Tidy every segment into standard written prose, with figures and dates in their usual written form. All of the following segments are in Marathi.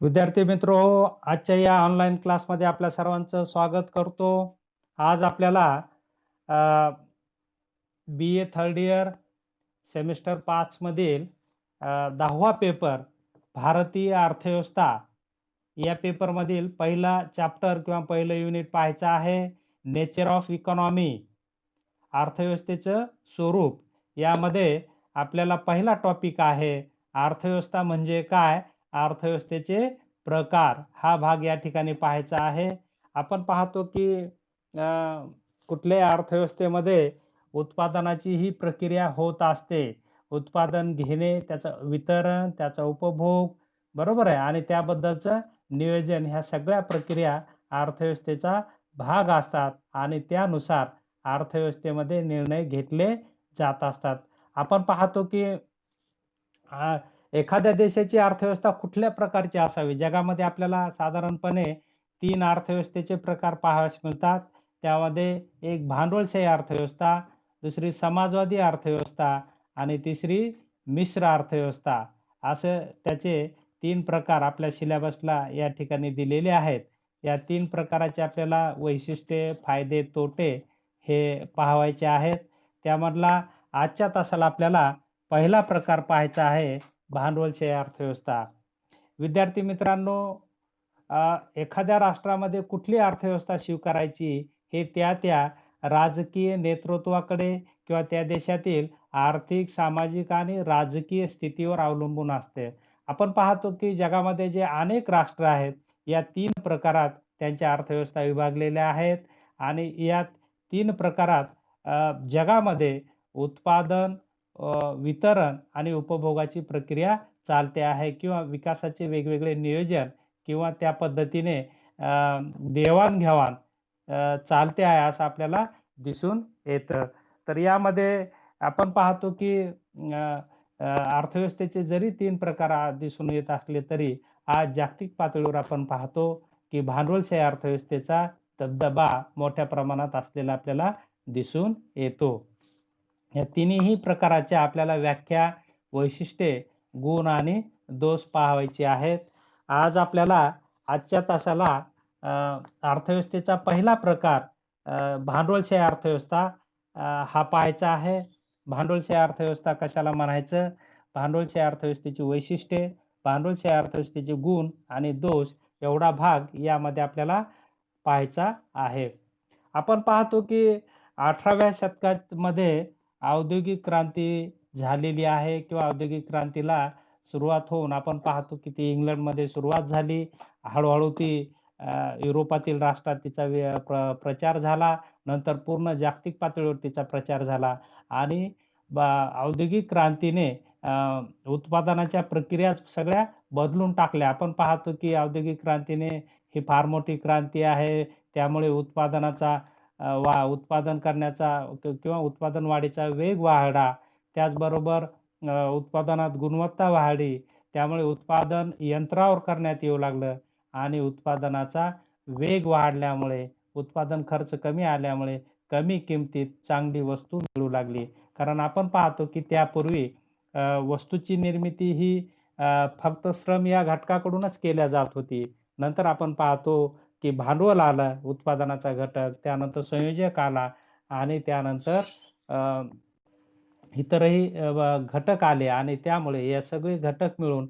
विद्यार्थी मित्र हो, आजच्या या ऑनलाईन क्लासमध्ये आपल्या सर्वांचं स्वागत करतो. आज आपल्याला बी ए थर्ड इयर सेमिस्टर 5 मधील 10वा पेपर भारतीय अर्थव्यवस्था या पेपरमधील पहिला चॅप्टर किंवा पहिलं युनिट पाहायचं आहे. नेचर ऑफ इकॉनॉमी, अर्थव्यवस्थेचं स्वरूप. यामध्ये आपल्याला पहिला टॉपिक आहे अर्थव्यवस्था म्हणजे काय, अर्थव्यवस्थेचे प्रकार. हा भाग या ठिकाणी पाहायचा आहे. आपण पाहतो की कुठल्याही अर्थव्यवस्थेमध्ये उत्पादनाची ही प्रक्रिया होत असते. उत्पादन घेणे, त्याचं वितरण, त्याचा उपभोग, बरोबर आहे, आणि त्याबद्दलचं नियोजन, ह्या सगळ्या प्रक्रिया अर्थव्यवस्थेचा भाग असतात आणि त्यानुसार अर्थव्यवस्थेमध्ये निर्णय घेतले जात असतात. आपण पाहतो की एखाद्या देशाची अर्थव्यवस्था कुठल्या प्रकारची असावी. जगामध्ये आपल्याला साधारणपणे 3 अर्थव्यवस्थेचे प्रकार पाहावयास मिळतात. त्यामध्ये एक भांडवलशाही अर्थव्यवस्था, दुसरी समाजवादी अर्थव्यवस्था आणि तिसरी मिश्र अर्थव्यवस्था. असं त्याचे 3 प्रकार आपल्या सिलेबसला या ठिकाणी दिलेले आहेत. या 3 प्रकाराचे आपल्याला वैशिष्ट्ये, फायदे, तोटे हे पाहायचे आहेत. त्यामधला आजच्या तासाला आपल्याला पहिला प्रकार पाहायचा आहे भांडवलशाही अर्थव्यवस्था. विद्यार्थी मित्रांनो, एखाद्या राष्ट्रामध्ये कुठली अर्थव्यवस्था स्वीकारायची हे त्या राजकीय नेतृत्वाकडे किंवा त्या देशातील आर्थिक, सामाजिक आणि राजकीय स्थितीवर अवलंबून असते. आपण पाहतो की जगामध्ये जे अनेक राष्ट्र आहेत, या 3 प्रकारात त्यांच्या अर्थव्यवस्था विभागलेल्या आहेत आणि या 3 प्रकारात जगामध्ये उत्पादन, वितरण आणि उपभोगाची प्रक्रिया चालते आहे किंवा विकासाचे वेगवेगळे नियोजन किंवा त्या पद्धतीने देवाणघेवाण चालते आहे असं आपल्याला दिसून येतं. तर यामध्ये आपण पाहतो की अर्थव्यवस्थेचे जरी 3 प्रकार दिसून येत असले तरी आज जागतिक पातळीवर आपण पाहतो की भांडवलशाही अर्थव्यवस्थेचा दबदबा मोठ्या प्रमाणात असलेला आपल्याला दिसून येतो. या तिन्ही प्रकाराच्या आपल्याला व्याख्या, वैशिष्ट्ये, गुण आणि दोष पाहायचे आहेत. आज आपल्याला आजच्या तासाला अर्थव्यवस्थेचा पहिला प्रकार भांडवलशाही अर्थव्यवस्था हा पाहायचा आहे. भांडवलशाही अर्थव्यवस्था कशाला म्हणायचं, भांडवलशाही अर्थव्यवस्थेची वैशिष्ट्ये, भांडवलशाही अर्थव्यवस्थेचे गुण आणि दोष, एवढा भाग यामध्ये आपल्याला पाहायचा आहे. आपण पाहतो की 18व्या शतकामध्ये औद्योगिक क्रांती झालेली आहे किंवा औद्योगिक क्रांतीला सुरुवात होऊन आपण पाहतो की ती इंग्लंडमध्ये सुरुवात झाली. हळूहळू ती युरोपातील राष्ट्रात तिचा प्रचार झाला. नंतर पूर्ण जागतिक पातळीवर तिचा प्रचार झाला आणि औद्योगिक क्रांतीने उत्पादनाच्या प्रक्रिया सगळ्या बदलून टाकल्या. आपण पाहतो की औद्योगिक क्रांतीने ही फार मोठी क्रांती आहे. त्यामुळे उत्पादनाचा उत्पादन करण्याचा किंवा उत्पादन वाढीचा वेग वाढला. त्याचबरोबर उत्पादनात गुणवत्ता वाढली. त्यामुळे उत्पादन यंत्रावर करण्यात येऊ लागलं आणि उत्पादनाचा वेग वाढल्यामुळे, उत्पादन खर्च कमी आल्यामुळे कमी किमतीत चांगली वस्तू मिळू लागली. कारण आपण पाहतो की त्यापूर्वी वस्तूची निर्मिती ही फक्त श्रम या घटकाकडूनच केल्या जात होती. नंतर आपण पाहतो की भांडवल आलं, उत्पादनाचा घटक, त्यानंतर संयोजक आला आणि त्यानंतर इतरही घटक आले आणि त्यामुळे हे सगळे घटक मिळून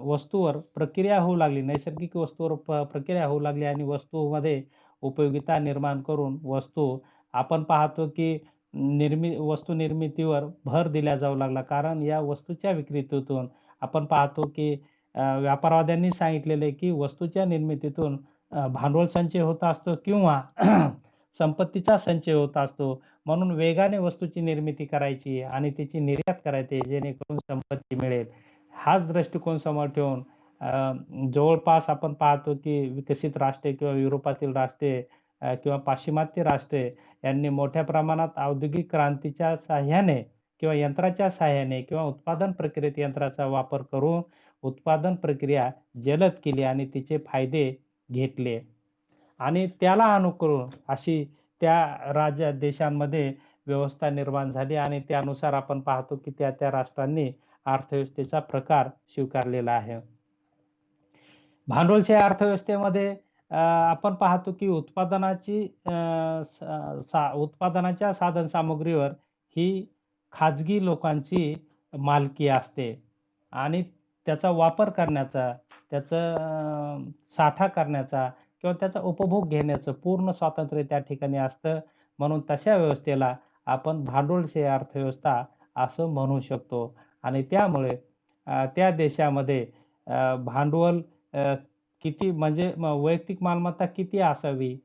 वस्तूवर प्रक्रिया होऊ लागली. नैसर्गिक वस्तूवर प्रक्रिया होऊ लागली आणि वस्तूमध्ये उपयोगिता निर्माण करून आपण पाहतो की वस्तू निर्मितीवर भर दिला जाऊ लागला. कारण या वस्तूच्या विक्रीतून आपण पाहतो की व्यापारवाद्यांनी सांगितलेले की वस्तूच्या निर्मितीतून भांडवल संचय होत असतो किंवा संपत्तीचा संचय होत असतो. म्हणून वेगाने वस्तूची निर्मिती करायची आणि तिची निर्यात करायची जेणेकरून संपत्ती मिळेल. हाच दृष्टिकोन समोर ठेवून जवळपास आपण पाहतो की विकसित राष्ट्रे किंवा युरोपातील राष्ट्रे किंवा पाश्चिमात्य राष्ट्रे यांनी मोठ्या प्रमाणात औद्योगिक क्रांतीच्या साहाय्याने किंवा यंत्राच्या साहाय्याने किंवा उत्पादन प्रक्रियेत यंत्राचा वापर करून उत्पादन प्रक्रिया जलद केली आणि तिचे फायदे घेतले आणि त्याला अनुकरून अशी त्या देशांमध्ये व्यवस्था निर्माण झाली आणि त्यानुसार आपण पाहतो की त्या राष्ट्रांनी अर्थव्यवस्थेचा प्रकार स्वीकारलेला आहे. भांडवलशाही अर्थव्यवस्थेमध्ये आपण पाहतो की उत्पादनाच्या साधन सामुग्रीवर ही खाजगी लोकांची मालकी असते आणि त्याचा वापर करण्याचा, साठा करण्याचा किंवा त्याचा उपभोग घेण्याचं पूर्ण स्वातंत्र्य त्या ठिकाणी असतं. म्हणून तशा व्यवस्थेला आपण भांडवलशाही अर्थव्यवस्था असं म्हणू शकतो आणि त्यामुळे त्या देशामध्ये भांडवल किती म्हणजे वैयक्तिक मालमत्ता किती असावी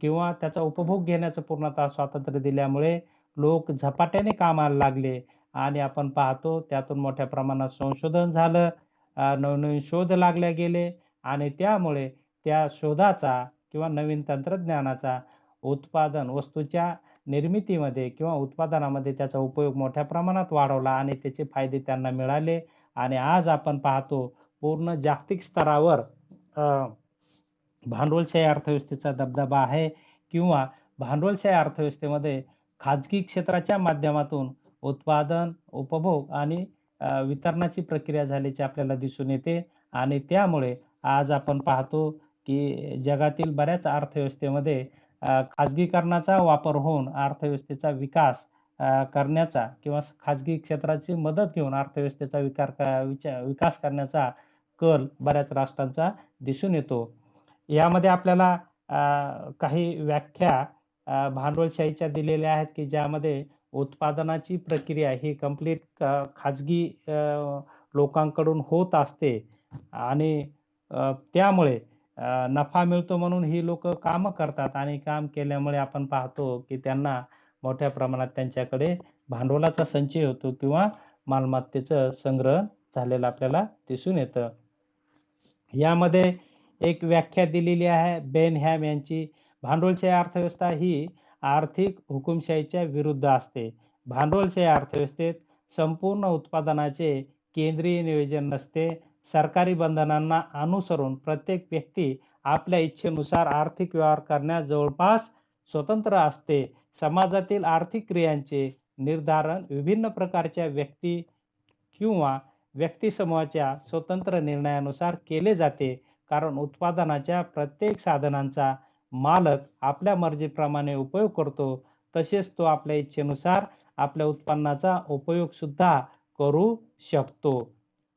किंवा त्याचा उपभोग घेण्याचं पूर्णतः स्वातंत्र्य दिल्यामुळे लोक झपाट्याने कामाला लागले आणि आपण पाहतो त्यातून मोठ्या प्रमाणात संशोधन झालं, नवनवीन शोध लागले गेले आणि त्यामुळे त्या शोधाचा किंवा नवीन तंत्रज्ञानाचा वस्तूच्या निर्मितीमध्ये किंवा उत्पादनामध्ये त्याचा उपयोग मोठ्या प्रमाणात वाढवला आणि त्याचे फायदे त्यांना मिळाले आणि आज आपण पाहतो पूर्ण जागतिक स्तरावर भांडवलशाही अर्थव्यवस्थेचा दबदबा आहे किंवा भांडवलशाही अर्थव्यवस्थेमध्ये खाजगी क्षेत्राच्या माध्यमातून उत्पादन, उपभोग आणि वितरणाची प्रक्रिया झाल्याचे आपल्याला दिसून येते आणि त्यामुळे आज आपण पाहतो की जगातील बऱ्याच अर्थव्यवस्थेमध्ये खाजगीकरणाचा वापर होऊन अर्थव्यवस्थेचा विकास करण्याचा किंवा खाजगी क्षेत्राची मदत घेऊन अर्थव्यवस्थेचा विकास करण्याचा कल बऱ्याच राष्ट्रांचा दिसून येतो. यामध्ये आपल्याला काही व्याख्या भांडवलशाहीच्या दिलेल्या आहेत की ज्यामध्ये उत्पादनाची प्रक्रिया ही कंप्लीट खाजगी लोकांकडून होत असते आणि त्यामुळे नफा मिळतो म्हणून ही लोक काम करतात आणि काम केल्यामुळे आपण पाहतो की त्यांना मोठ्या प्रमाणात त्यांच्याकडे भांडवलाचा संचय होतो किंवा मालमत्तेचं संग्रह झालेलं आपल्याला दिसून येतं. यामध्ये एक व्याख्या दिलेली आहे बेनहॅम यांची. भांडवलशाही अर्थव्यवस्था ही आर्थिक हुकुमशाहीच्या विरुद्ध असते. भांडवलशाही अर्थव्यवस्थेत संपूर्ण उत्पादनाचे केंद्रीय नियोजन नसते. सरकारी बंधनांना अनुसरून प्रत्येक व्यक्ती आपल्या इच्छेनुसार आर्थिक व्यवहार करण्यास जवळपास स्वतंत्र असते. समाजातील आर्थिक क्रियांचे निर्धारण विभिन्न प्रकारच्या व्यक्ती किंवा व्यक्तिसमूहाच्या स्वतंत्र निर्णयानुसार केले जाते, कारण उत्पादनाच्या प्रत्येक साधनांचा मालक आपल्या मर्जीप्रमाणे उपयोग करतो. तसेच तो आपल्या इच्छेनुसार आपल्या उत्पन्नाचा उपयोग सुद्धा करू शकतो.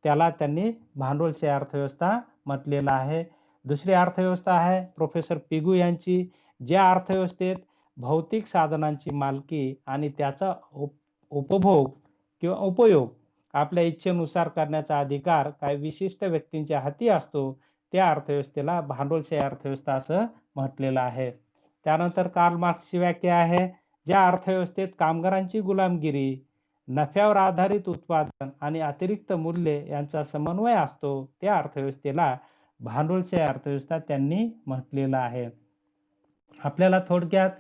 त्याला त्यांनी भांडवलशाही अर्थव्यवस्था म्हटलेला आहे. दुसरी अर्थव्यवस्था आहे प्रोफेसर पिगू यांची. ज्या अर्थव्यवस्थेत भौतिक साधनांची मालकी आणि त्याचा उपभोग किंवा उपयोग आपल्या इच्छेनुसार करण्याचा अधिकार काही विशिष्ट व्यक्तींच्या हाती असतो, त्या अर्थव्यवस्थेला भांडवलशाही अर्थव्यवस्था असं म्हटलेलं आहे. त्यानंतर कार्ल मार्क्सची व्याख्या आहे, ज्या अर्थव्यवस्थेत कामगारांची गुलामगिरी, नफ्यावर आधारित उत्पादन आणि अतिरिक्त मूल्य यांचा समन्वय असतो, त्या अर्थव्यवस्थेला भांडवलशाही अर्थव्यवस्था त्यांनी म्हटलेलं आहे. आपल्याला थोडक्यात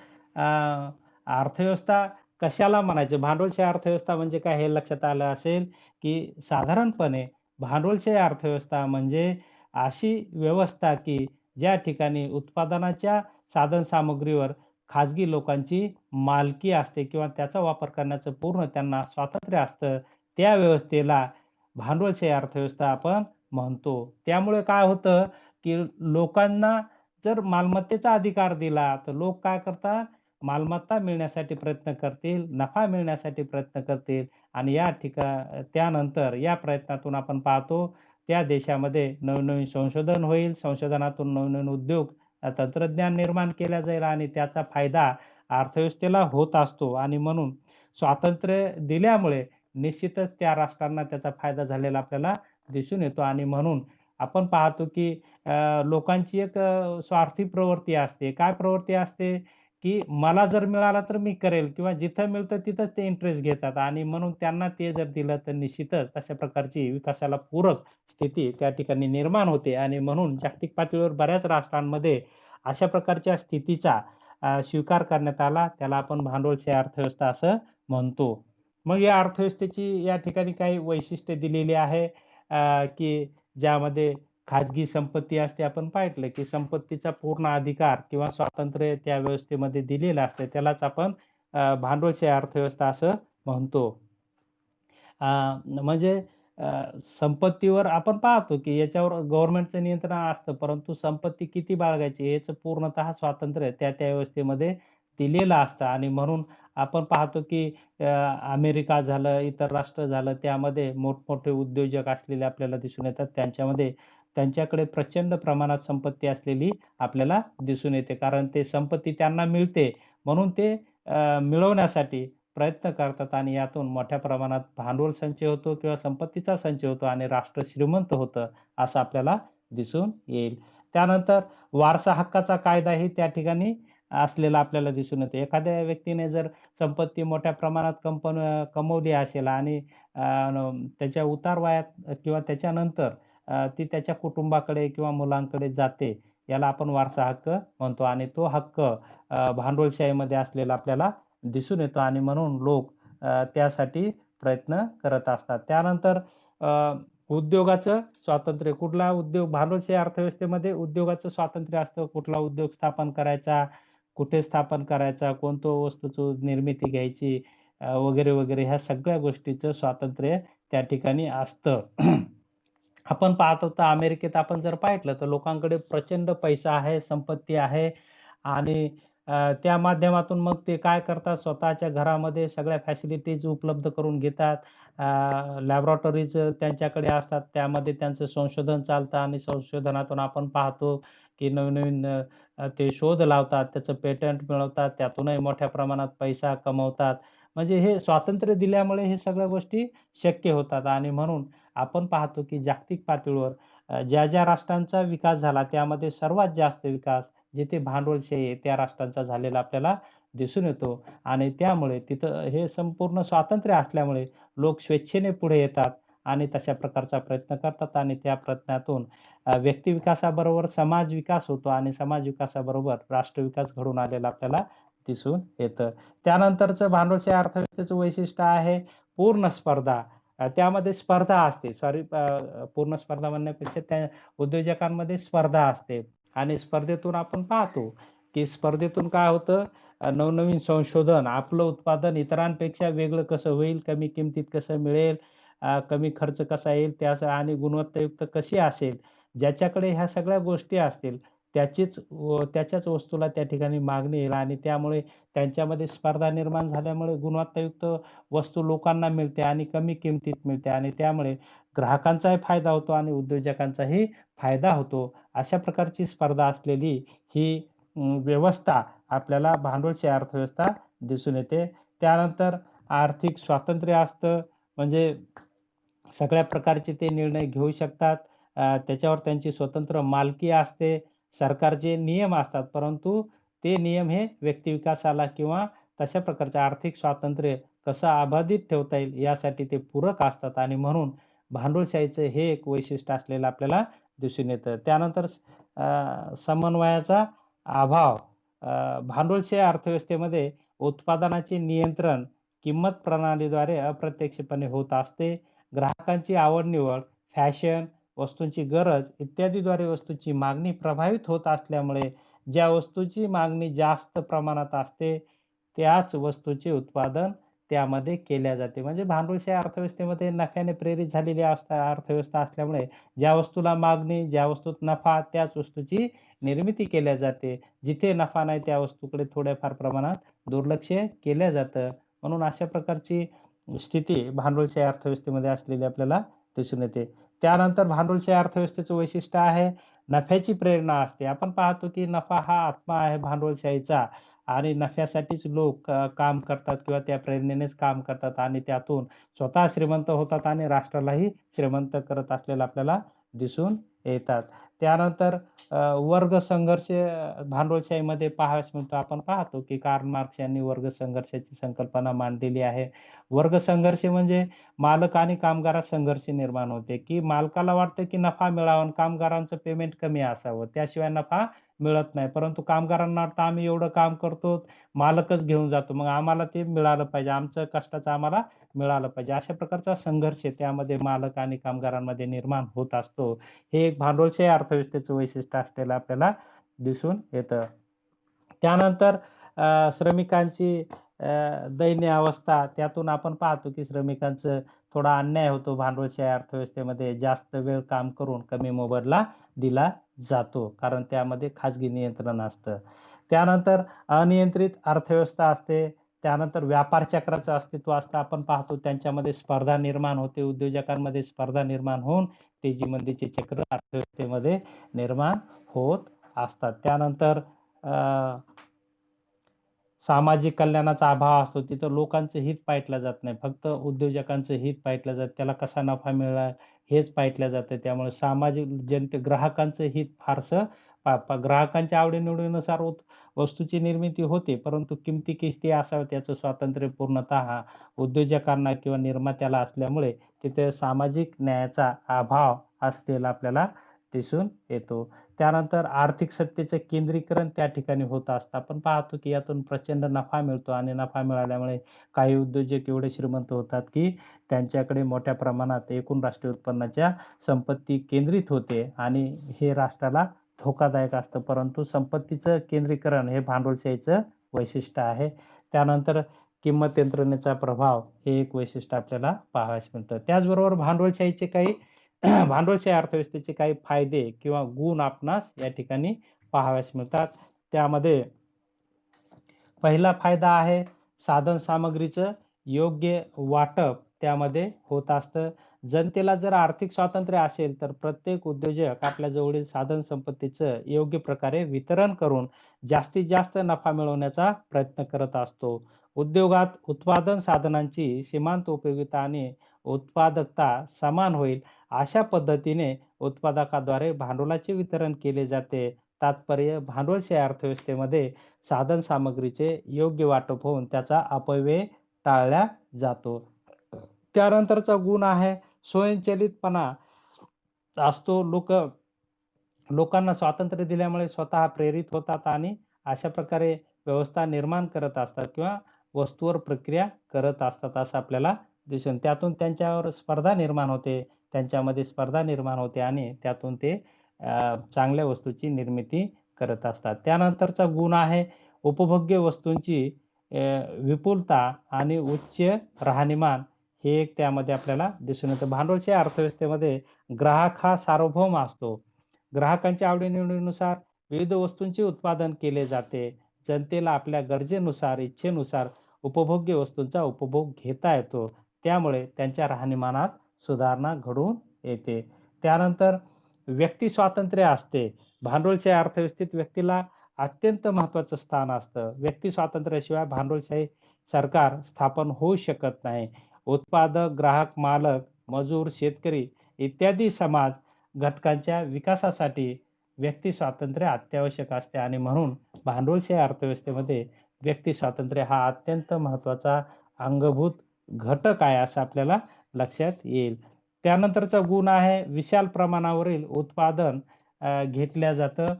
अर्थव्यवस्था कशाला म्हणायचं, भांडवलशाही अर्थव्यवस्था म्हणजे काय हे लक्षात आलं असेल की साधारणपणे भांडवलशाही अर्थव्यवस्था म्हणजे अशी व्यवस्था की ज्या ठिकाणी उत्पादनाच्या साधन सामग्रीवर खाजगी लोकांची मालकी असते किंवा त्याचा वापर करण्याचं पूर्ण त्यांना स्वातंत्र्य असतं, त्या व्यवस्थेला भांडवलशाही अर्थव्यवस्था आपण म्हणतो. त्यामुळे काय होतं की लोकांना जर मालमत्तेचा अधिकार दिला तर लोक काय करतात, मालमत्ता मिळण्यासाठी प्रयत्न करतील, नफा मिळण्यासाठी प्रयत्न करतील आणि त्यानंतर या प्रयत्नातून आपण पाहतो त्या देशामध्ये नवनवीन संशोधन होईल, संशोधनातून नवनवीन उद्योग, तंत्रज्ञान निर्माण केल्या जाईल आणि त्याचा फायदा अर्थव्यवस्थेला होत असतो आणि म्हणून स्वातंत्र्य दिल्यामुळे निश्चितच त्या राष्ट्रांना त्याचा फायदा झालेला आपल्याला दिसून येतो आणि म्हणून आपण पाहतो की लोकांची एक स्वार्थी प्रवृत्ती असते. काय प्रवृत्ती असते की मला जर मिळाला तर मी करेल किंवा जिथं मिळतं तिथंच ते इंटरेस्ट घेतात आणि म्हणून त्यांना ते जर दिलं तर निश्चितच तशा प्रकारची विकासाला पूरक स्थिती त्या ठिकाणी निर्माण होते आणि म्हणून जागतिक पातळीवर बऱ्याच राष्ट्रांमध्ये अशा प्रकारच्या स्थितीचा स्वीकार करण्यात आला. त्याला आपण भांडवलशाही अर्थव्यवस्था असं म्हणतो. मग या अर्थव्यवस्थेची या ठिकाणी काही वैशिष्ट्ये दिलेली आहे की ज्यामध्ये खाजगी संपत्ती असते. आपण पाहिलं की संपत्तीचा पूर्ण अधिकार किंवा स्वातंत्र्य त्या व्यवस्थेमध्ये दिलेलं असते. त्यालाच आपण भांडवलशाही अर्थव्यवस्था असं म्हणतो. म्हणजे संपत्तीवर आपण पाहतो, की याच्यावर गव्हर्नमेंटचं नियंत्रण असतं, परंतु संपत्ती किती बाळगायची याचं पूर्णतः स्वातंत्र्य त्या व्यवस्थेमध्ये दिलेलं असतं आणि म्हणून आपण पाहतो, की अमेरिका झालं, इतर राष्ट्र झालं, त्यामध्ये मोठमोठे उद्योजक असलेले आपल्याला दिसून येतात. त्यांच्याकडे प्रचंड प्रमाणात संपत्ती असलेली आपल्याला दिसून येते. कारण ते संपत्ती त्यांना मिळते म्हणून ते मिळवण्यासाठी प्रयत्न करतात आणि यातून मोठ्या प्रमाणात भांडवल संचय होतो किंवा संपत्तीचा संचय होतो आणि राष्ट्र श्रीमंत होतं, असं आपल्याला दिसून येईल. त्यानंतर वारसा हक्काचा कायदाही त्या ठिकाणी असलेला आपल्याला दिसून येतो. एखाद्या व्यक्तीने जर संपत्ती मोठ्या प्रमाणात कमवली असेल आणि त्याच्या उतारवयात किंवा त्याच्यानंतर ती त्याच्या कुटुंबाकडे किंवा मुलांकडे जाते. याला आपण वारसा हक्क म्हणतो आणि तो हक्क भांडवलशाहीमध्ये असलेला आपल्याला दिसून येतो आणि म्हणून लोक त्यासाठी प्रयत्न करत असतात. त्यानंतर उद्योगाचं स्वातंत्र्य. कुठला उद्योग भांडवलशाही अर्थव्यवस्थेमध्ये उद्योगाचं स्वातंत्र्य असतं. कुठला उद्योग स्थापन करायचा, कुठे स्थापन करायचा, कोणत्या वस्तूची निर्मिती घ्यायची वगैरे, वगैरे ह्या सगळ्या गोष्टीचं स्वातंत्र्य त्या ठिकाणी असतं. आपण पाहतो तर अमेरिकेत आपण जर पाहिलं तर लोकांकडे प्रचंड पैसा आहे, संपत्ती आहे आणि त्या माध्यमातून मग ते काय करतात स्वतःच्या घरामध्ये सगळ्या फॅसिलिटीज उपलब्ध करून घेतात. लॅबोरेटरीज त्यांच्याकडे असतात. त्यामध्ये त्यांचं संशोधन चालतं आणि संशोधनातून आपण पाहतो की नवीन-नवीन ते शोध लावतात, त्याचं पेटंट मिळवतात, त्यातूनही मोठ्या प्रमाणात पैसा कमवतात. म्हणजे हे स्वातंत्र्य दिल्यामुळे हे सगळ्या गोष्टी शक्य होतात आणि म्हणून आपण पाहतो की जागतिक पातळीवर ज्या राष्ट्रांचा विकास झाला त्यामध्ये सर्वात जास्त विकास जिथे भांडवलशाही आहे त्या राष्ट्रांचा झालेला आपल्याला दिसून येतो आणि त्यामुळे तिथं हे संपूर्ण स्वातंत्र्य असल्यामुळे लोक स्वेच्छेने पुढे येतात आणि तशा प्रकारचा प्रयत्न करतात आणि त्या प्रयत्नातून व्यक्ती विकासाबरोबर समाज विकास होतो आणि समाज विकासाबरोबर राष्ट्र विकास घडून आलेला आपल्याला दिसून येतं. त्यानंतरचं भांडवलशाही अर्थव्यवस्थेचं वैशिष्ट्य आहे पूर्ण स्पर्धा. त्यामध्ये स्पर्धा असते. पूर्ण स्पर्धा म्हणण्यापेक्षा त्या उद्योजकांमध्ये स्पर्धा असते आणि स्पर्धेतून आपण पाहतो, की स्पर्धेतून काय होतं नवनवीन संशोधन, आपलं उत्पादन इतरांपेक्षा वेगळं कसं होईल, कमी किमतीत कसं मिळेल, कमी खर्च कसा येईल आणि गुणवत्तायुक्त कशी असेल. ज्याच्याकडे ह्या सगळ्या गोष्टी असतील त्याच्याच वस्तूला त्या ठिकाणी मागणी येईल आणि त्यामुळे त्यांच्यामध्ये स्पर्धा निर्माण झाल्यामुळे गुणवत्तायुक्त वस्तू लोकांना मिळते आणि कमी किमतीत मिळते आणि त्यामुळे ग्राहकांचाही फायदा होतो आणि उद्योजकांचाही फायदा होतो. अशा प्रकारची स्पर्धा असलेली ही व्यवस्था आपल्याला भांडवलशाही अर्थव्यवस्था दिसून येते. त्यानंतर आर्थिक स्वातंत्र्य असतं म्हणजे सगळ्या प्रकारचे ते निर्णय घेऊ शकतात. त्याच्यावर त्यांची स्वतंत्र मालकी असते. सरकारचे नियम असतात, परंतु ते नियम हे व्यक्तिविकासाला किंवा तशा प्रकारचं आर्थिक स्वातंत्र्य कसं अबाधित ठेवता येईल यासाठी ते पूरक असतात आणि म्हणून भांडवलशाहीचं हे एक वैशिष्ट्य असलेलं आपल्याला दिसून येतं. त्यानंतर समन्वयाचा अभाव. भांडवलशाही अर्थव्यवस्थेमध्ये उत्पादनाचे नियंत्रण किंमत प्रणालीद्वारे अप्रत्यक्षपणे होत असते. ग्राहकांची आवड-निवड, फॅशन, वस्तूंची गरज इत्यादीद्वारे वस्तूंची मागणी प्रभावित होत असल्यामुळे ज्या वस्तूची मागणी जास्त प्रमाणात असते, त्याच वस्तूचे उत्पादन त्यामध्ये केल्या जाते. म्हणजे भांडवलशाही अर्थव्यवस्थेमध्ये नफ्याने प्रेरित झालेली अर्थव्यवस्था असल्यामुळे ज्या वस्तूला मागणी, ज्या वस्तूत नफा त्याच वस्तूची निर्मिती केल्या जाते. जिथे नफा नाही त्या वस्तूकडे थोड्याफार प्रमाणात दुर्लक्ष केलं जातं. म्हणून अशा प्रकारची स्थिती भांडवलशाही अर्थव्यवस्थेमध्ये असलेली आपल्याला दिसून येते. त्यानंतर भांडवलशाही अर्थव्यवस्थेचं वैशिष्ट्य आहे नफ्याची प्रेरणा असते. आपण पाहतो की नफा हा आत्मा आहे भांडवलशाहीचा आणि नफ्यासाठीच लोक काम करतात किंवा त्या प्रेरणेनेच काम करतात आणि त्यातून स्वतः श्रीमंत होतात आणि राष्ट्रालाही श्रीमंत करत असलेलं आपल्याला दिसून येतात. त्यानंतर वर्ग संघर्ष भांडवलशाहीमध्ये पाहावयास मिळतो. आपण पाहतो की कार्ल मार्क्स यांनी वर्ग संघर्षाची संकल्पना मांडलेली आहे. वर्ग संघर्ष म्हणजे मालक आणि कामगारात संघर्ष निर्माण होते, की मालकाला वाटतं की नफा मिळावा आणि कामगारांचं पेमेंट कमी असावं. त्याशिवाय नफा मिळत नाही. परंतु कामगारांना वाटतं आम्ही एवढं काम करतो, मालकच घेऊन जातो. मग आम्हाला ते मिळालं पाहिजे. आमचं कष्टाचं आम्हाला मिळालं पाहिजे. अशा प्रकारचा संघर्ष त्यामध्ये मालक आणि कामगारांमध्ये निर्माण होत असतो. हे एक भांडवलशाही अर्थव्यवस्थेचं वैशिष्ट्य असलेलं आपल्याला दिसून येतं. त्यानंतर श्रमिकांची दयनीय अवस्था त्यातून आपण पाहतो की श्रमिकांचं थोडा अन्याय होतो भांडवलशाही अर्थव्यवस्थेमध्ये. जास्त वेळ काम करून कमी मोबदला दिला जातो. कारण त्यामध्ये खाजगी नियंत्रण असतं. त्यानंतर अनियंत्रित अर्थव्यवस्था असते. त्यानंतर व्यापार चक्राचं अस्तित्व असतं. आपण पाहतो त्यांच्यामध्ये स्पर्धा निर्माण होते. उद्योजकांमध्ये स्पर्धा निर्माण होऊन तेजी-मंदीचे चक्र अर्थव्यवस्थेमध्ये निर्माण होत असतात. त्यानंतर सामाजिक कल्याणाचा अभाव असतो. तिथं लोकांचं हित पाहिलं जात नाही. फक्त उद्योजकांचं हित पाहिलं जातं. त्याला कसा नफा मिळाला हेच पाहिलं जातं. त्यामुळे सामाजिक ग्राहकांचं हित फारसं ग्राहकांच्या आवडी-निवडीनुसार वस्तूची निर्मिती होते, परंतु किमती किती असाव्यात याचं स्वातंत्र्य पूर्णतः उद्योजकांना किंवा निर्मात्याला असल्यामुळे तिथे सामाजिक न्यायाचा अभाव असलेला आपल्याला दिसून येतो. त्यानंतर आर्थिक सत्तेचं केंद्रीकरण त्या ठिकाणी होत असतं. आपण पाहतो की यातून प्रचंड नफा मिळतो आणि नफा मिळाल्यामुळे काही उद्योजक एवढे श्रीमंत होतात की त्यांच्याकडे मोठ्या प्रमाणात एकूण राष्ट्रीय उत्पन्नाच्या संपत्ती केंद्रित होते आणि हे राष्ट्राला धोकादायक असतं. परंतु संपत्तीचं केंद्रीकरण हे भांडवलशाहीचं वैशिष्ट्य आहे. त्यानंतर किंमत यंत्रणेचा प्रभाव हे एक वैशिष्ट्य आपल्याला पाहावयास मिळतं. त्याचबरोबर भांडवलशाहीचे काही भांडवलशाही अर्थव्यवस्थेचे काही फायदे किंवा गुण आपणास या ठिकाणी पाहावयास मिळतात. त्यामध्ये पहिला फायदा आहे साधन सामग्रीचं योग्य वाटप त्यामध्ये होत असतं. जनतेला जर आर्थिक स्वातंत्र्य असेल तर प्रत्येक उद्योजक आपल्या जवळील साधन संपत्तीचं योग्य प्रकारे वितरण करून जास्तीत जास्त नफा मिळवण्याचा प्रयत्न करत असतो. उद्योगात उत्पादन साधनांची सीमांत उपयोगिता आणि उत्पादकता समान होईल अशा पद्धतीने उत्पादकाद्वारे भांडवलाचे वितरण केले जाते. तात्पर्य भांडवलशाही अर्थव्यवस्थेमध्ये साधन सामग्रीचे योग्य वाटप होऊन त्याचा अपव्यय टाळला जातो. त्यानंतरचा गुण आहे स्वयंचलितपणा असतो. लोकांना स्वातंत्र्य दिल्यामुळे स्वतः प्रेरित होतात आणि अशा प्रकारे व्यवस्था निर्माण करत असतात किंवा वस्तूवर प्रक्रिया करत असतात असं आपल्याला दिसून. त्यातून त्यांच्यावर स्पर्धा निर्माण होते. त्यांच्यामध्ये स्पर्धा निर्माण होते आणि त्यातून ते चांगल्या वस्तूची निर्मिती करत असतात. त्यानंतरचा गुण आहे उपभोग्य वस्तूंची विपुलता आणि उच्च राहणीमान हे एक त्यामध्ये आपल्याला दिसून येतं. भांडवलशाही अर्थव्यवस्थेमध्ये ग्राहक हा सार्वभौम असतो. ग्राहकांच्या आवडीनिवडीनुसार विविध वस्तूंचे उत्पादन केले जाते. जनतेला आपल्या गरजेनुसार, इच्छेनुसार उपभोग्य वस्तूंचा उपभोग घेता येतो. त्यामुळे त्यांच्या राहणीमानात सुधारणा घडून येते. त्यानंतर व्यक्ती स्वातंत्र्य असते. भांडवलशाही अर्थव्यवस्थेत व्यक्तीला अत्यंत महत्त्वाचं स्थान असतं. व्यक्ती स्वातंत्र्याशिवाय भांडवलशाही सरकार स्थापन होऊ शकत नाही. उत्पादक, ग्राहक, मालक, मजूर, शेतकरी इत्यादी समाज घटकांच्या विकासासाठी व्यक्ती स्वातंत्र्य अत्यावश्यक असते आणि म्हणून भांडवलशाही अर्थव्यवस्थेमध्ये व्यक्ती स्वातंत्र्य हा अत्यंत महत्त्वाचा अंगभूत घटक आहे असं आपल्याला लक्षात येईल. त्यानंतरचा गुण आहे विशाल प्रमाणावरील उत्पादन घेतल्या जातं.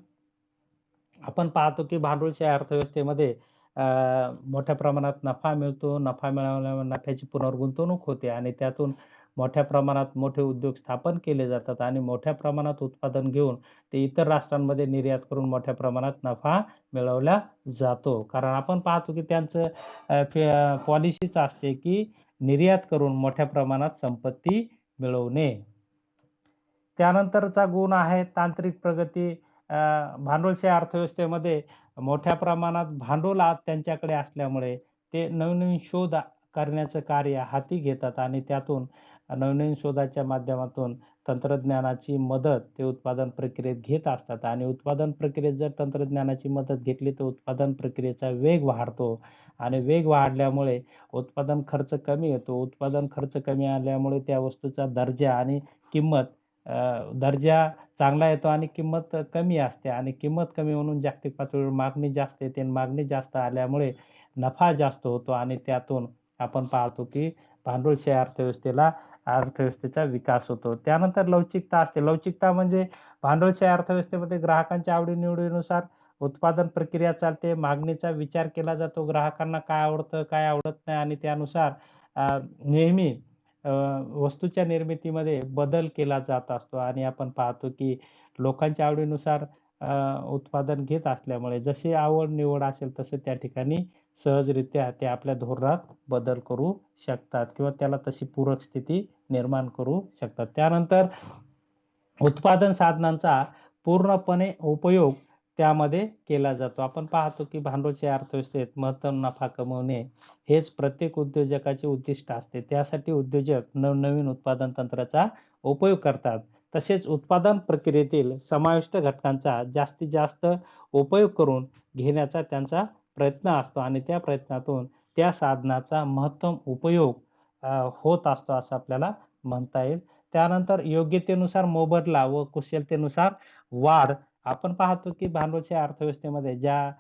आपण पाहतो की भांडवलशाही अर्थव्यवस्थेमध्ये मोठ्या प्रमाणात नफा मिळतो. नफा मिळाल्यामुळे नफ्याची पुनर्गुंतवणूक होते आणि त्यातून मोठ्या प्रमाणात मोठे उद्योग स्थापन केले जातात आणि मोठ्या प्रमाणात उत्पादन घेऊन ते इतर राष्ट्रांमध्ये निर्यात करून मोठ्या प्रमाणात नफा मिळवला जातो. कारण आपण पाहतो की त्यांचं पॉलिसीच असते की निर्यात करून मोठ्या प्रमाणात संपत्ती मिळवणे. त्यानंतरचा गुण आहे तांत्रिक प्रगती. भांडवलशाही अर्थव्यवस्थेमध्ये मोठ्या प्रमाणात भांडवल आज त्यांच्याकडे असल्यामुळे ते नवनवीन शोध करण्याचं कार्य हाती घेतात आणि त्यातून नवनवीन शोधाच्या माध्यमातून तंत्रज्ञानाची मदत ते उत्पादन प्रक्रियेत घेत असतात आणि उत्पादन प्रक्रियेत जर तंत्रज्ञानाची मदत घेतली तर उत्पादन प्रक्रियेचा वेग वाढतो आणि वेग वाढल्यामुळे उत्पादन खर्च कमी येतो. उत्पादन खर्च कमी आल्यामुळे त्या वस्तूचा दर्जा आणि किंमत दर्जा चांगला येतो आणि किंमत कमी असते आणि किंमत कमी म्हणून जागतिक पातळीवर मागणी जास्त येते आणि मागणी जास्त आल्यामुळे नफा जास्त होतो आणि त्यातून आपण पाहतो की भांडवलशाही अर्थव्यवस्थेचा विकास होतो. त्यानंतर लवचिकता असते. लवचिकता म्हणजे भांडवलशाही अर्थव्यवस्थेमध्ये ग्राहकांच्या आवडीनिवडीनुसार उत्पादन प्रक्रिया चालते. मागणीचा विचार केला जातो. ग्राहकांना काय आवडतं, काय आवडत नाही आणि त्यानुसार नेहमी वस्तूच्या निर्मितीमध्ये बदल केला जात असतो आणि आपण पाहतो की लोकांच्या आवडीनुसार उत्पादन घेत असल्यामुळे जशी आवड निवड असेल तसं त्या ठिकाणी सहजरित्या ते आपल्या धोरणात बदल करू शकतात किंवा त्याला तशी पूरक स्थिती निर्माण करू शकतात. त्यानंतर उत्पादन साधनांचा पूर्णपणे उपयोग त्यामध्ये केला जातो. आपण पाहतो की भांडवलशाही अर्थव्यवस्थेत महत्तम नफा कमवणे हेच प्रत्येक उद्योजकाचे उद्दिष्ट असते. त्यासाठी उद्योजक नवनवीन उत्पादन तंत्राचा उपयोग करतात. तसेच उत्पादन प्रक्रियेतील समाविष्ट घटकांचा जास्तीत जास्त उपयोग करून घेण्याचा त्यांचा प्रयत्न असतो आणि त्या प्रयत्नातून त्या साधनाचा महत्तम उपयोग होत असतो असं आपल्याला म्हणता येईल. त्यानंतर योग्यतेनुसार मोबदला व कुशलतेनुसार वाढ. आपण पाहतो की भांडवलशाही अर्थव्यवस्थेमध्ये ज्या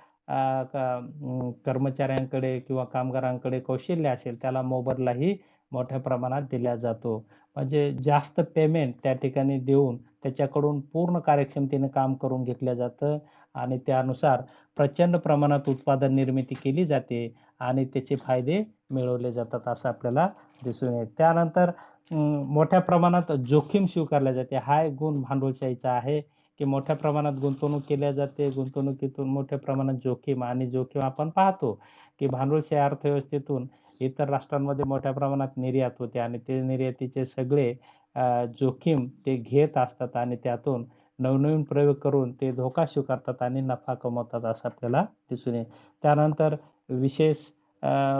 कर्मचाऱ्यांकडे किंवा कामगारांकडे कौशल्य असेल त्याला मोबदलाही मोठ्या प्रमाणात दिला जातो. म्हणजे जास्त पेमेंट त्या ठिकाणी देऊन त्याच्याकडून पूर्ण कार्यक्षमतेने काम करून घेतलं जातं आणि त्यानुसार प्रचंड प्रमाणात उत्पादन निर्मिती केली जाते आणि त्याचे फायदे मिळवले जातात असं आपल्याला दिसून येतं. त्यानंतर मोठ्या प्रमाणात जोखीम स्वीकारली जाते. हा एक गुण भांडवलशाहीचा आहे, की मोठ्या प्रमाणात गुंतवणूक केल्या जाते. गुंतवणुकीतून मोठ्या प्रमाणात जोखीम आणि जोखीम आपण पाहतो, की भांडवलशाही अर्थव्यवस्थेतून इतर राष्ट्रांमध्ये मोठ्या प्रमाणात निर्यात होते आणि ते निर्यातीचे सगळे जोखीम ते घेत असतात आणि त्यातून नवनवीन प्रयोग करून ते धोका स्वीकारतात आणि नफा कमवतात असं आपल्याला दिसून येईल. त्यानंतर विशेष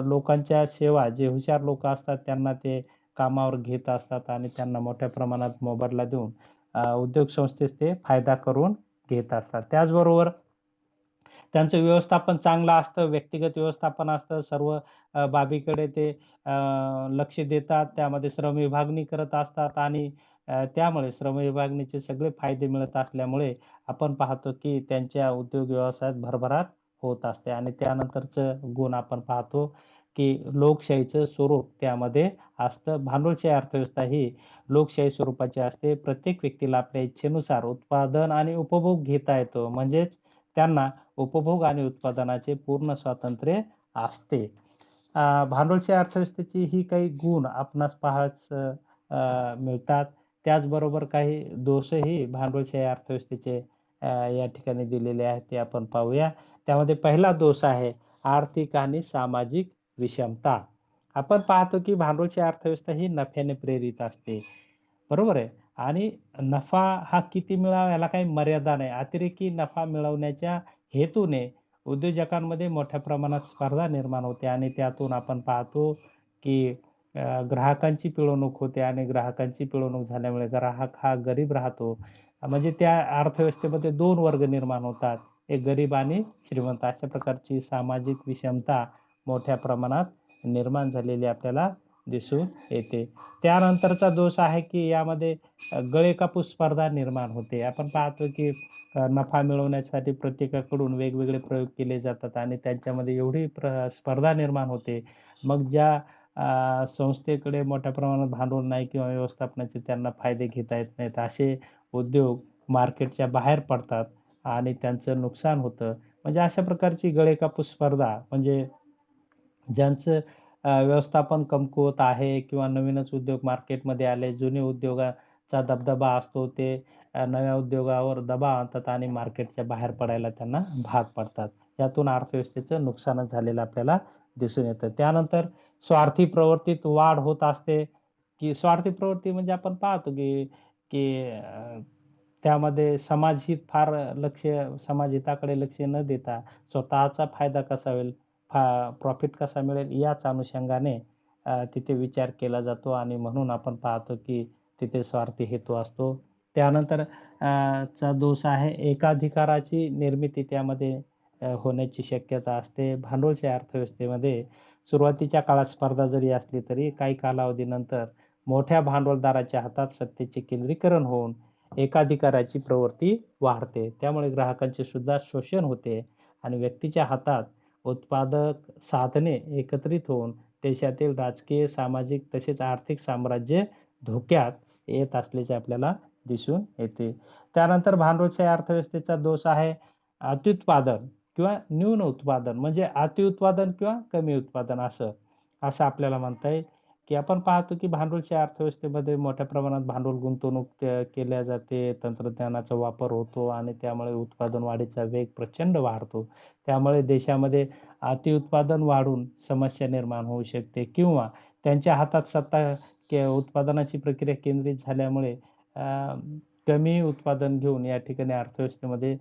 लोकांच्या सेवा जे हुशार लोक असतात त्यांना ते कामावर घेत असतात आणि त्यांना मोठ्या प्रमाणात मोबदला देऊन उद्योग संस्थेस ते फायदा करून घेत असतात. त्याचबरोबर त्यांचं व्यवस्थापन चांगलं असतं, व्यक्तिगत व्यवस्थापन असतं. सर्व बाबीकडे ते लक्ष देतात. त्यामध्ये श्रम विभागणी करत असतात आणि त्यामुळे श्रम विभागणीचे सगळे फायदे मिळत असल्यामुळे आपण पाहतो की त्यांच्या उद्योग व्यवसायात भरभराट होत असते आणि त्यानंतरचं गुण आपण पाहतो की लोकशाहीचं स्वरूप त्यामध्ये असतं. भांडवलशाही अर्थव्यवस्था ही लोकशाही स्वरूपाची असते. प्रत्येक व्यक्तीला आपल्या इच्छेनुसार उत्पादन आणि उपभोग घेता येतो. म्हणजेच त्यांना उपभोग आणि उत्पादनाचे पूर्ण स्वातंत्र्य असते. भांडवलशाही अर्थव्यवस्थेची ही काही गुण आपणास पाहायच मिळतात. त्याचबरोबर काही दोषही भांडवलशाही अर्थव्यवस्थेचे या ठिकाणी दिलेले आहेत ते आपण पाहूया. त्यामध्ये पहिला दोष आहे आर्थिक आणि सामाजिक विषमता. आपण पाहतो की भांडवलशाही अर्थव्यवस्था ही नफ्याने प्रेरित असते. बरोबर आहे. आणि नफा हा किती मिळावा याला काही मर्यादा नाही. अतिरेकी नफा मिळवण्याच्या हेतूने उद्योजकांमध्ये मोठ्या प्रमाणात स्पर्धा निर्माण होते आणि त्यातून आपण पाहतो की ग्राहकांची पिळवणूक होते आणि ग्राहकांची पिळवणूक झाल्यामुळे ग्राहक हा गरीब राहतो. म्हणजे त्या अर्थव्यवस्थेमध्ये 2 वर्ग निर्माण होतात. एक गरीब आणि श्रीमंत अशा प्रकारची सामाजिक विषमता मोठ्या प्रमाणात निर्माण झालेली आपल्याला दिसून येते. त्यानंतरचा दोष आहे की यामध्ये गळेकापूस स्पर्धा निर्माण होते. आपण पाहतो की नफा मिळवण्यासाठी प्रत्येकाकडून वेगवेगळे प्रयोग केले जातात आणि त्यांच्यामध्ये एवढी स्पर्धा निर्माण होते. मग ज्या संस्थेकडे मोठ्या प्रमाणात भांडवल नाही किंवा व्यवस्थापनाचे त्यांना फायदे घेता येत नाहीत, असे उद्योग मार्केटच्या बाहेर पडतात आणि त्यांचं नुकसान होतं. म्हणजे अशा प्रकारची गळेकापूस स्पर्धा म्हणजे ज्यांचं व्यवस्थापन कमकुवत आहे किंवा नवीनच उद्योग मार्केटमध्ये आले, जुने उद्योगाचा दबदबा असतो ते नव्या उद्योगावर दबाव आणतात आणि मार्केटच्या बाहेर पडायला त्यांना भाग पडतात. यातून अर्थव्यवस्थेचं नुकसानच झालेलं आपल्याला दिसून येतं. त्यानंतर स्वार्थी प्रवृत्तीत वाढ होत असते, की स्वार्थी प्रवृत्ती म्हणजे आपण पाहतो की की त्यामध्ये समाजहित फार लक्ष समाजहिताकडे लक्ष न देता स्वतःचा फायदा कसा होईल, प्रॉफिट कसा मिळेल याच अनुषंगाने तिथे विचार केला जातो आणि म्हणून आपण पाहतो की तिथे स्वार्थी हेतू असतो. त्यानंतर चा दोष आहे एकाधिकाराची निर्मिती त्यामध्ये होण्याची शक्यता असते. भांडवलशाही अर्थव्यवस्थेमध्ये सुरुवातीच्या काळात स्पर्धा जरी असली तरी काही कालावधीनंतर मोठ्या भांडवलदाराच्या हातात सत्तेचे केंद्रीकरण होऊन एकाधिकाराची प्रवृत्ती वाढते. त्यामुळे ग्राहकांचे सुद्धा शोषण होते आणि व्यक्तीच्या हातात उत्पादक साधने एकत्रित होऊन देशातील राजकीय, सामाजिक तसेच आर्थिक साम्राज्य धोक्यात येत असल्याचे आपल्याला दिसून येते. त्यानंतर भांडवलशाही अर्थव्यवस्थेचा दोष आहे अत्युत्पादन किंवा न्यून उत्पादन म्हणजे अतिउत्पादन किंवा कमी उत्पादन असं आपल्याला म्हणता येईल. की आपण पाहतो की भांडवलशाही अर्थव्यवस्थेमध्ये मोठ्या प्रमाणात भांडवल गुंतवणूक केल्या जाते, तंत्रज्ञानाचा वापर होतो आणि त्यामुळे उत्पादन वाढीचा वेग प्रचंड वाढतो. त्यामुळे देशामध्ये अतिउत्पादन वाढून समस्या निर्माण होऊ शकते किंवा त्यांच्या हातात सत्ता उत्पादनाची प्रक्रिया केंद्रित झाल्यामुळे अ, कमी उत्पादन घेऊन या ठिकाणी अर्थव्यवस्थेमध्ये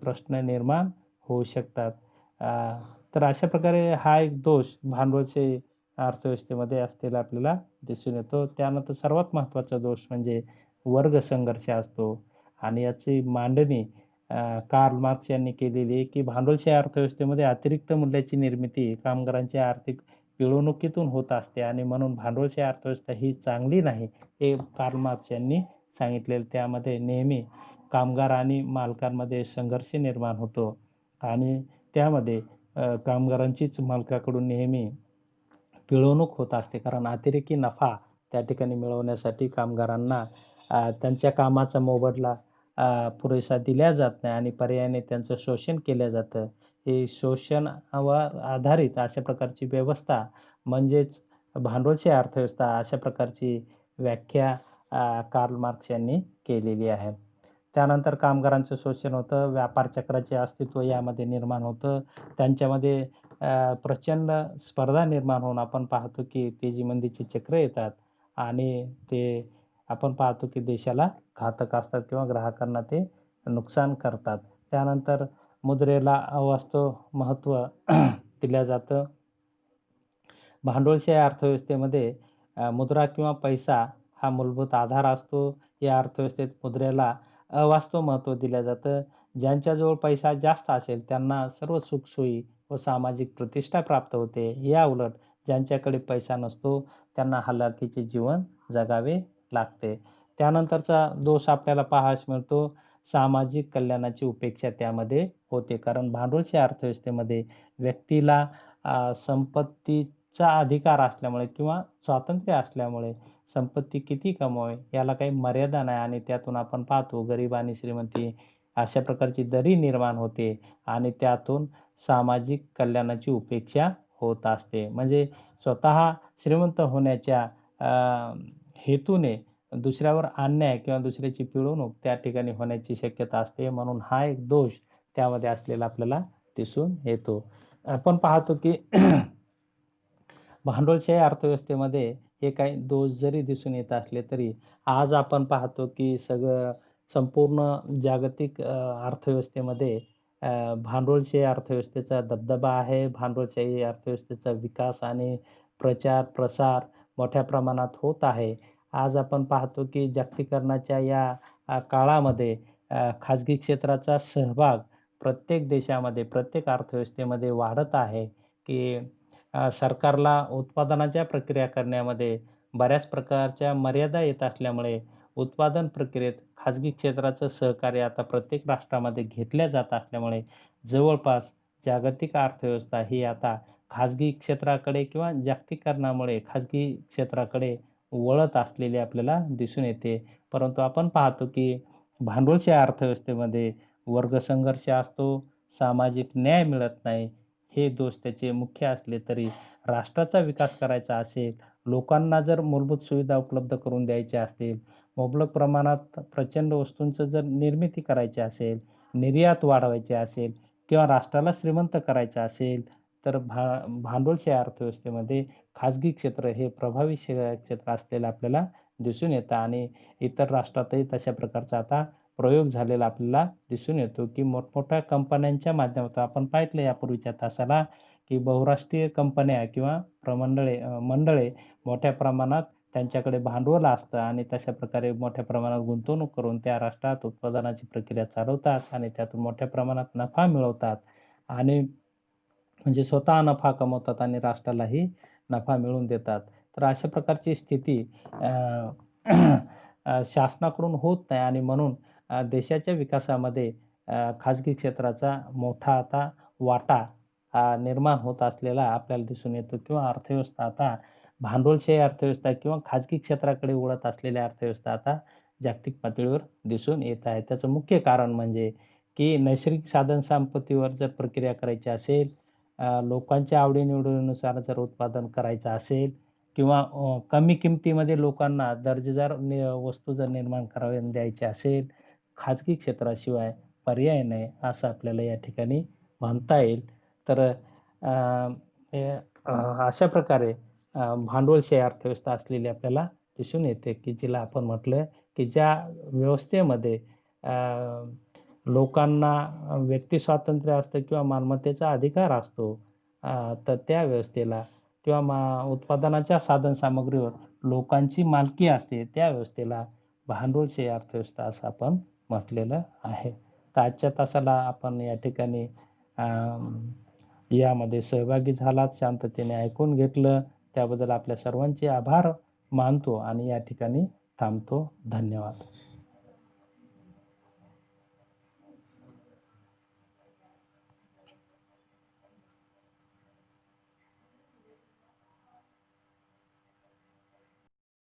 प्रश्न निर्माण होऊ शकतात. अ, तर अशा प्रकारे हा एक दोष भांडवलशाही अर्थव्यवस्थेमध्ये असलेला आपल्याला दिसून येतो. त्यानंतर सर्वात महत्त्वाचा दोष म्हणजे वर्ग संघर्ष असतो आणि याची मांडणी कार्ल मार्क्स यांनी केलेली आहे, की भांडवलशाही अर्थव्यवस्थेमध्ये अतिरिक्त मूल्याची निर्मिती कामगारांच्या आर्थिक पिळवणुकीतून होत असते आणि म्हणून भांडवलशाही अर्थव्यवस्था ही चांगली नाही, हे कार्ल मार्क्स यांनी सांगितलेलं. त्यामध्ये नेहमी कामगार आणि मालकांमध्ये संघर्ष निर्माण होतो आणि त्यामध्ये कामगारांचीच मालकाकडून नेहमी पिळवणूक होत असते. कारण अतिरेकी नफा त्या ठिकाणी मिळवण्यासाठी कामगारांना त्यांच्या कामाचा मोबदला पुरेसा दिला जात नाही आणि पर्यायाने त्यांचं शोषण केलं जातं. हे शोषणावर आधारित अशा प्रकारची व्यवस्था म्हणजेच भांडवलशाही अर्थव्यवस्था अशा प्रकारची व्याख्या कार्ल मार्क्स यांनी केलेली आहे. त्यानंतर कामगारांचं शोषण होतं, व्यापार चक्राचे अस्तित्व यामध्ये निर्माण होतं. त्यांच्यामध्ये प्रचंड स्पर्धा निर्माण होऊन आपण पाहतो की तेजी-मंदीची चक्र येतात आणि ते आपण पाहतो की देशाला घातक असतात किंवा ग्राहकांना ते नुकसान करतात. त्यानंतर मुद्रेला अवास्तव महत्त्व दिलं जातं. भांडवलशाही अर्थव्यवस्थेमध्ये मुद्रा किंवा पैसा हा मूलभूत आधार असतो. या अर्थव्यवस्थेत मुद्रेला अवास्तव महत्त्व दिलं जातं. ज्यांच्याजवळ पैसा जास्त असेल त्यांना सर्व सुखसोयी व सामाजिक प्रतिष्ठा प्राप्त होते. याउलट ज्यांच्याकडे पैसा नसतो त्यांना हलाखीचे जीवन जगावे लागते. त्यानंतरचा दोष आपल्याला पाहावयास मिळतो, सामाजिक कल्याणाची उपेक्षा त्यामध्ये होते. कारण भांडवलशाही अर्थव्यवस्थेमध्ये व्यक्तीला संपत्तीचा अधिकार असल्यामुळे किंवा स्वातंत्र्य असल्यामुळे संपत्ती किती कमवावी याला काही मर्यादा नाही आणि त्यातून आपण पाहतो गरीब आणि श्रीमंती अशा प्रकारची दरी निर्माण होते आणि त्यातून सामाजिक कल्याणाची उपेक्षा होत असते. म्हणजे स्वतः श्रीमंत होण्याच्या हेतूने दुसऱ्यावर अन्याय किंवा दुसऱ्याची पिळवणूक त्या ठिकाणी होण्याची शक्यता असते. म्हणून हा एक दोष त्यामध्ये असलेला आपल्याला दिसून येतो. आपण पाहतो की भांडवलशाही अर्थव्यवस्थेमध्ये हे काही दोष जरी दिसून येत असले तरी आज आपण पाहतो की संपूर्ण जागतिक अर्थव्यवस्थेमध्ये भांडवलशाही अर्थव्यवस्थेचा दबदबा आहे. भांडवलशाही अर्थव्यवस्थेचा विकास आणि प्रचार-प्रसार मोठ्या प्रमाणात होत आहे. आज आपण पाहतो की जागतिकीकरणाच्या या काळामध्ये खाजगी क्षेत्राचा सहभाग प्रत्येक देशामध्ये, प्रत्येक अर्थव्यवस्थेमध्ये वाढत आहे, की सरकारला उत्पादनाच्या प्रक्रिया करण्यामध्ये बऱ्याच प्रकारच्या मर्यादा येत असल्यामुळे उत्पादन प्रक्रियेत खाजगी क्षेत्राचं सहकार्य आता प्रत्येक राष्ट्रामध्ये घेतल्या जात असल्यामुळे जवळपास जागतिक अर्थव्यवस्था ही आता खाजगी क्षेत्राकडे किंवा जागतिकीकरणामुळे खाजगी क्षेत्राकडे वळत असलेली आपल्याला दिसून येते. परंतु आपण पाहतो की भांडवलशाही अर्थव्यवस्थेमध्ये वर्गसंघर्ष असतो, सामाजिक न्याय मिळत नाही. हे दोष त्याचे मुख्य असले तरी राष्ट्राचा विकास करायचा असेल, लोकांना जर मूलभूत सुविधा उपलब्ध करून द्यायच्या असतील, मुबलक प्रमाणात प्रचंड वस्तूंचं जर निर्मिती करायची असेल, निर्यात वाढवायची असेल किंवा राष्ट्राला श्रीमंत करायचं असेल, तर भांडवलशाही अर्थव्यवस्थेमध्ये खाजगी क्षेत्र हे प्रभावी क्षेत्र असलेलं आपल्याला दिसून येतं आणि इतर राष्ट्रातही तशा प्रकारचा आता प्रयोग झालेला आपल्याला दिसून येतो, की मोठमोठ्या कंपन्यांच्या माध्यमातून आपण पाहिलं यापूर्वीच्या तासाला, की बहुराष्ट्रीय कंपन्या किंवा मंडळे मोठ्या प्रमाणात त्यांच्याकडे भांडवल असतं आणि तशा प्रकारे मोठ्या प्रमाणात गुंतवणूक करून त्या राष्ट्रात उत्पादनाची प्रक्रिया चालवतात आणि त्यातून मोठ्या प्रमाणात नफा मिळवतात आणि म्हणजे स्वतः नफा कमवतात आणि राष्ट्रालाही नफा मिळवून देतात. तर अशा प्रकारची स्थिती शासनाकडून होत नाही आणि म्हणून देशाच्या विकासामध्ये खाजगी क्षेत्राचा मोठा आता वाटा निर्माण होत असलेला आपल्याला दिसून येतो किंवा अर्थव्यवस्था आता भांडवलशाही अर्थव्यवस्था किंवा खाजगी क्षेत्राकडे वळत असलेल्या अर्थव्यवस्था आता जागतिक पातळीवर दिसून येत आहे. त्याचं मुख्य कारण म्हणजे की नैसर्गिक साधन संपत्तीवर जर प्रक्रिया करायची असेल, लोकांच्या आवडी जर उत्पादन करायचं असेल किंवा कमी किमतीमध्ये लोकांना दर्जेदार वस्तू जर निर्माण करावी द्यायची असेल, खाजगी क्षेत्राशिवाय पर्याय नाही असं आपल्याला या ठिकाणी म्हणता येईल. तर अ, हे अशा प्रकारे भांडवलशाही अर्थव्यवस्था असलेली आपल्याला दिसून येते, की जिला आपण म्हटलं, की ज्या व्यवस्थेमध्ये अ, लोकांना व्यक्ती स्वातंत्र्य असतं किंवा मालमत्तेचा अधिकार असतो. तर त्या व्यवस्थेला किंवा उत्पादनाच्या साधनसामग्रीवर लोकांची मालकी असते, त्या व्यवस्थेला भांडवलशाही अर्थव्यवस्था असं आपण म्हटलेलं आहे. तर आजच्या तासाला आपण या ठिकाणी यामध्ये सहभागी झालात, शांततेने ऐकून घेतलं. त्याबद्दल आपल्या सर्वांचे आभार मानतो आणि या ठिकाणी थांबतो. धन्यवाद.